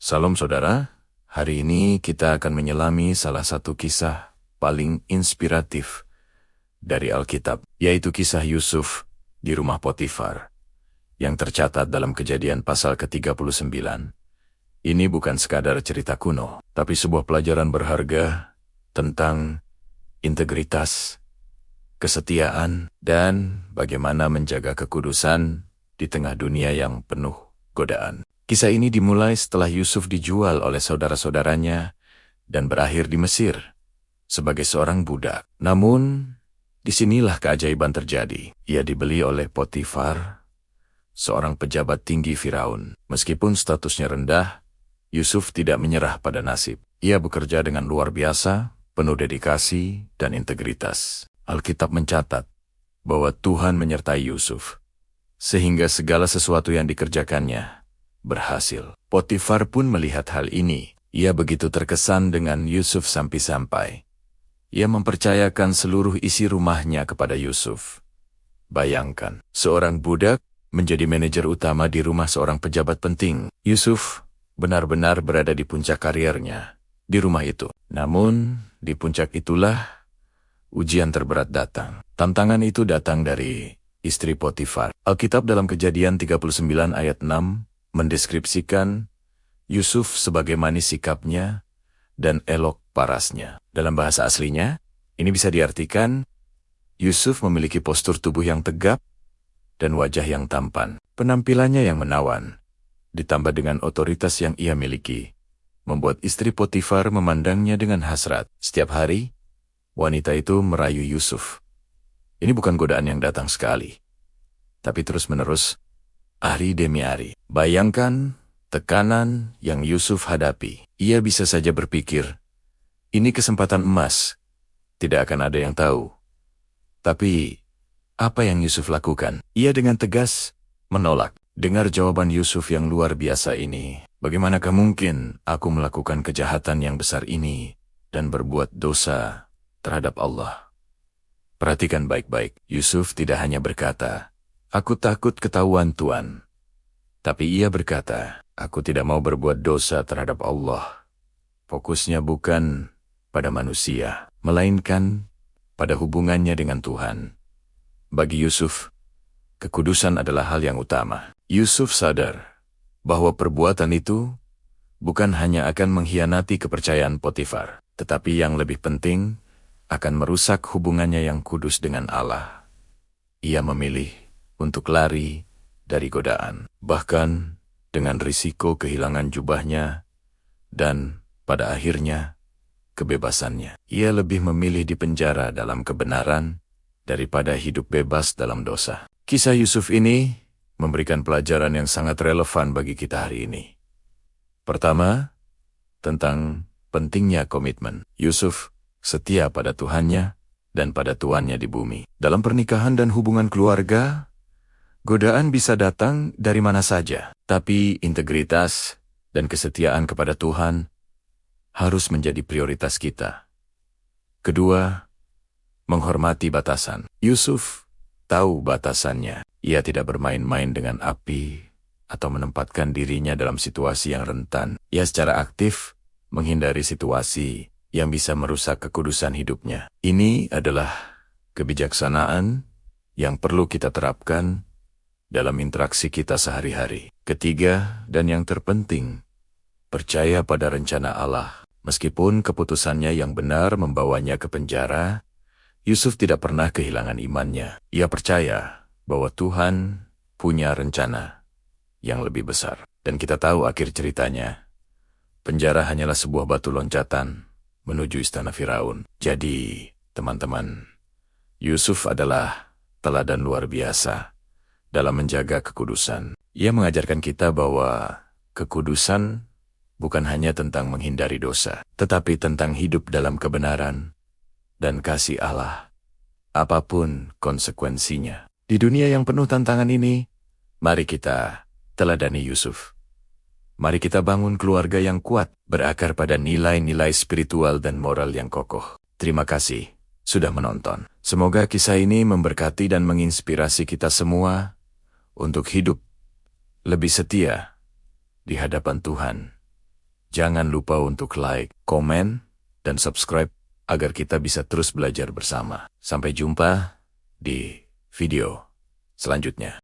Salam saudara, hari ini kita akan menyelami salah satu kisah paling inspiratif dari Alkitab, yaitu kisah Yusuf di rumah Potifar, yang tercatat dalam Kejadian pasal ke-39. Ini bukan sekadar cerita kuno, tapi sebuah pelajaran berharga tentang integritas, kesetiaan, dan bagaimana menjaga kekudusan di tengah dunia yang penuh godaan. Kisah ini dimulai setelah Yusuf dijual oleh saudara-saudaranya dan berakhir di Mesir sebagai seorang budak. Namun, disinilah keajaiban terjadi. Ia dibeli oleh Potifar, seorang pejabat tinggi Firaun. Meskipun statusnya rendah, Yusuf tidak menyerah pada nasib. Ia bekerja dengan luar biasa, penuh dedikasi dan integritas. Alkitab mencatat bahwa Tuhan menyertai Yusuf, sehingga segala sesuatu yang dikerjakannya berhasil. Potifar pun melihat hal ini. Ia begitu terkesan dengan Yusuf sampai-sampai ia mempercayakan seluruh isi rumahnya kepada Yusuf. Bayangkan, seorang budak menjadi manajer utama di rumah seorang pejabat penting. Yusuf benar-benar berada di puncak karirnya di rumah itu. Namun, di puncak itulah ujian terberat datang. Tantangan itu datang dari istri Potifar. Alkitab dalam Kejadian 39 ayat 6 mendeskripsikan Yusuf sebagai manis sikapnya dan elok parasnya. Dalam bahasa aslinya, ini bisa diartikan Yusuf memiliki postur tubuh yang tegap dan wajah yang tampan. Penampilannya yang menawan, ditambah dengan otoritas yang ia miliki, membuat istri Potifar memandangnya dengan hasrat. Setiap hari, wanita itu merayu Yusuf. Ini bukan godaan yang datang sekali, tapi terus-menerus, hari demi hari. Bayangkan tekanan yang Yusuf hadapi. Ia bisa saja berpikir, ini kesempatan emas, tidak akan ada yang tahu. Tapi, apa yang Yusuf lakukan? Ia dengan tegas menolak. Dengar jawaban Yusuf yang luar biasa ini. Bagaimanakah mungkin aku melakukan kejahatan yang besar ini dan berbuat dosa terhadap Allah? Perhatikan baik-baik. Yusuf tidak hanya berkata, aku takut ketahuan Tuan. Tapi ia berkata, aku tidak mau berbuat dosa terhadap Allah. Fokusnya bukan pada manusia, melainkan pada hubungannya dengan Tuhan. Bagi Yusuf, kekudusan adalah hal yang utama. Yusuf sadar bahwa perbuatan itu bukan hanya akan mengkhianati kepercayaan Potifar, tetapi yang lebih penting akan merusak hubungannya yang kudus dengan Allah. Ia memilih untuk lari dari godaan, bahkan dengan risiko kehilangan jubahnya dan pada akhirnya kebebasannya. Ia lebih memilih dipenjara dalam kebenaran daripada hidup bebas dalam dosa. Kisah Yusuf ini memberikan pelajaran yang sangat relevan bagi kita hari ini. Pertama, tentang pentingnya komitmen. Yusuf setia pada Tuhannya dan pada tuannya di bumi. Dalam pernikahan dan hubungan keluarga, godaan bisa datang dari mana saja, tapi integritas dan kesetiaan kepada Tuhan harus menjadi prioritas kita. Kedua, menghormati batasan. Yusuf tahu batasannya. Ia tidak bermain-main dengan api atau menempatkan dirinya dalam situasi yang rentan. Ia secara aktif menghindari situasi yang bisa merusak kekudusan hidupnya. Ini adalah kebijaksanaan yang perlu kita terapkan dalam interaksi kita sehari-hari. Ketiga, dan yang terpenting, percaya pada rencana Allah. Meskipun keputusannya yang benar membawanya ke penjara, Yusuf tidak pernah kehilangan imannya. Ia percaya bahwa Tuhan punya rencana yang lebih besar. Dan kita tahu akhir ceritanya. Penjara hanyalah sebuah batu loncatan menuju istana Firaun. Jadi, teman-teman, Yusuf adalah teladan luar biasa dalam menjaga kekudusan. Ia mengajarkan kita bahwa kekudusan bukan hanya tentang menghindari dosa, tetapi tentang hidup dalam kebenaran dan kasih Allah, apapun konsekuensinya. Di dunia yang penuh tantangan ini, mari kita teladani Yusuf. Mari kita bangun keluarga yang kuat, berakar pada nilai-nilai spiritual dan moral yang kokoh. Terima kasih sudah menonton. Semoga kisah ini memberkati dan menginspirasi kita semua untuk hidup lebih setia di hadapan Tuhan Jangan lupa untuk like, komen, dan subscribe agar kita bisa terus belajar bersama. Sampai jumpa di video selanjutnya.